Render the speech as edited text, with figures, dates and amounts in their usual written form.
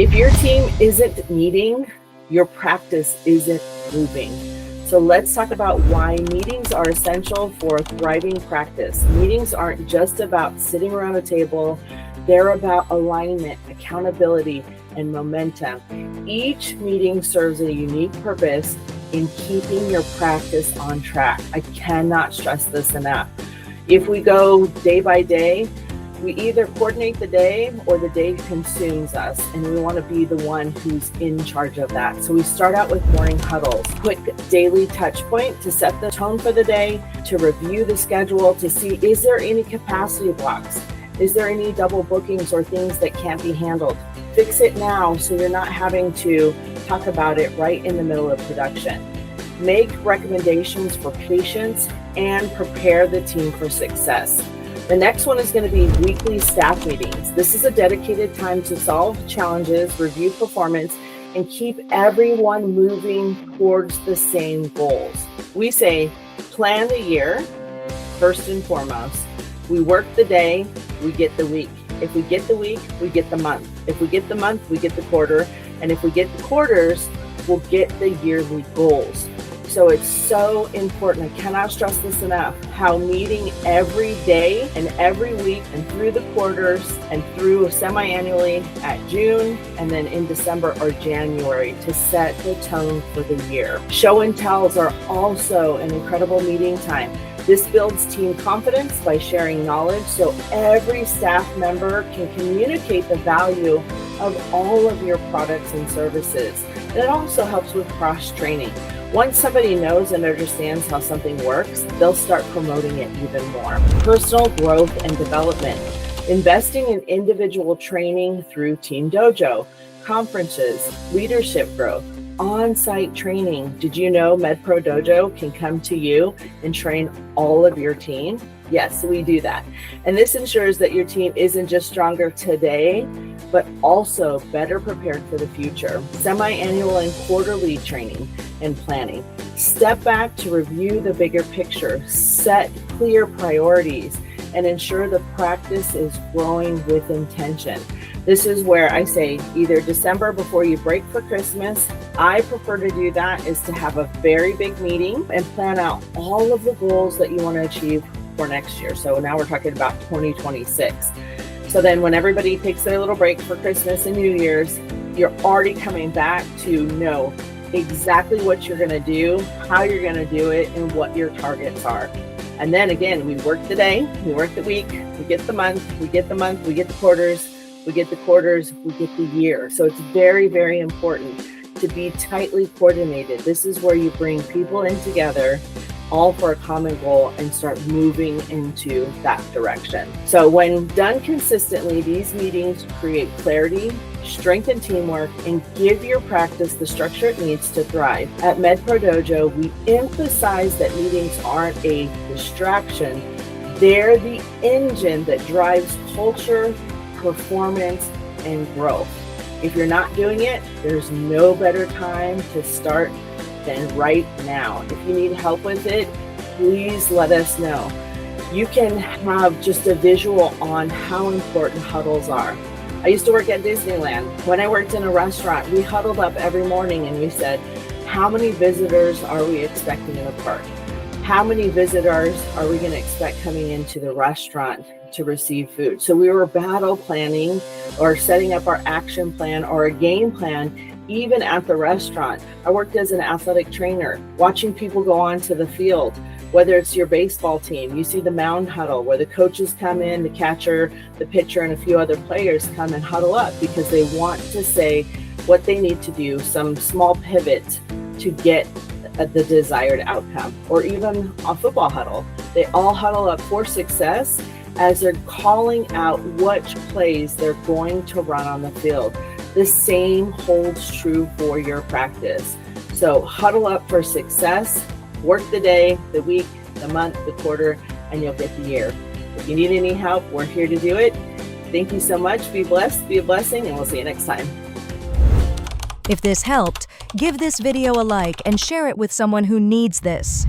If your team isn't meeting, your practice isn't moving. So let's talk about why meetings are essential for thriving practice. Meetings aren't just about sitting around a table. They're about alignment, accountability, and momentum. Each meeting serves a unique purpose in keeping your practice on track. I cannot stress this enough. If we go day by day, we either coordinate the day or the day consumes us, and we want to be the one who's in charge of that. So we start out with morning huddles, quick daily touch point to set the tone for the day, to review the schedule, to see, is there any capacity blocks? Is there any double bookings or things that can't be handled? Fix it now so you're not having to talk about it right in the middle of production. Make recommendations for patients and prepare the team for success. The next one is going to be weekly staff meetings. This is a dedicated time to solve challenges, review performance, and keep everyone moving towards the same goals. We say plan the year first and foremost. We work the day, we get the week. If we get the week, we get the month. If we get the month, we get the quarter. And if we get the quarters, we'll get the yearly goals. So it's so important. I cannot stress this enough, how meeting every day and every week and through the quarters and through semi-annually at June and then in December or January to set the tone for the year. Show and tells are also an incredible meeting time. This builds team confidence by sharing knowledge so every staff member can communicate the value of all of your products and services. And it also helps with cross-training. Once somebody knows and understands how something works, they'll start promoting it even more. Personal growth and development. Investing in individual training through Team Dojo, conferences, leadership growth, on-site training. Did you know MedPro Dojo can come to you and train all of your team? Yes, we do that. And this ensures that your team isn't just stronger today, but also better prepared for the future. Semi-annual and quarterly training and planning. Step back to review the bigger picture, set clear priorities, and ensure the practice is growing with intention. This is where I say either December before you break for Christmas. I prefer to do that is to have a very big meeting and plan out all of the goals that you want to achieve for next year. So now we're talking about 2026. So then when everybody takes their little break for Christmas and New Year's, you're already coming back to know exactly what you're going to do, how you're going to do it, and what your targets are. And then again, we work the day, we work the week, we get the month, we get the month, we get the quarters, we get the quarters, we get the year. So it's very, very important to be tightly coordinated. This is where you bring people in together, all for a common goal, and start moving into that direction. So when done consistently, these meetings create clarity, strengthen teamwork, and give your practice the structure it needs to thrive. At MedPro Dojo, we emphasize that meetings aren't a distraction. They're the engine that drives culture, performance, and growth. If you're not doing it, there's no better time to start than right now. If you need help with it, please let us know. You can have just a visual on how important huddles are. I used to work at Disneyland. When I worked in a restaurant, we huddled up every morning and we said, how many visitors are we expecting in the park? How many visitors are we going to expect coming into the restaurant to receive food? So we were battle planning or setting up our action plan or a game plan even at the restaurant. I worked as an athletic trainer, watching people go onto the field, whether it's your baseball team, you see the mound huddle where the coaches come in, the catcher, the pitcher, and a few other players come and huddle up because they want to say what they need to do, some small pivot to get the desired outcome. Or even a football huddle, they all huddle up for success as they're calling out which plays they're going to run on the field. The same holds true for your practice. So huddle up for success, work the day, the week, the month, the quarter, and you'll get the year. If you need any help, we're here to do it. Thank you so much. Be blessed, be a blessing, and we'll see you next time. If this helped, give this video a like and share it with someone who needs this.